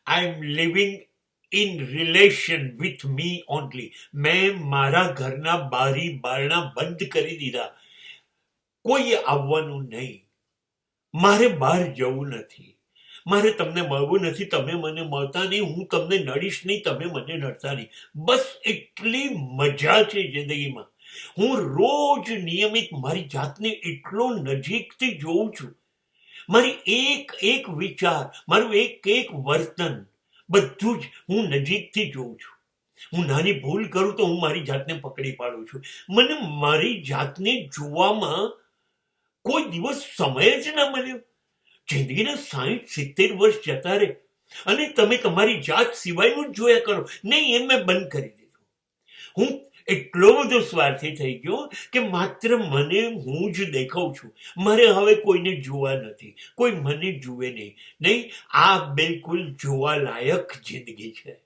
I am living in relation with me only. મેં મારા ઘરના બારી બારણા બંધ કરી દીધા. કોઈ આવવાનું નહીં. મારે બહાર જવું નથી. મારે તમને મળવું નથી. તમે મને મળતા નહીં, હું તમને નડીશ નહીં, તમે મને નડતા નહીં. બસ એટલી મજા છે જિંદગીમાં. હું રોજ નિયમિત મારી જાતને એટલો નજીકથી જોઉં છું. મારી એક એક વિચાર, મારું એક એક વર્તન, બધું જ હું નજીકથી જોઉં છું. હું નાની ભૂલ કરું તો હું મારી જાતને પકડી પાડું છું. મને મારી જાતને જોવામાં કોઈ દિવસ સમય જ ના મળ્યો. જિંદગીના 60-70 વર્ષ જતા રહે અને તમે તમારી જાત સિવાયનું જ જોયા કરો. નહીં, એમ મેં બંધ કરી દીધું. હું એટલો બધો સ્વાર્થી થઈ ગયો કે માત્ર મને હું જ દેખાઉં છું. મારે હવે કોઈને જોવા નથી. કોઈ મને જુએ નહીં. નહીં, આ બિલકુલ જોવા લાયક જિંદગી છે.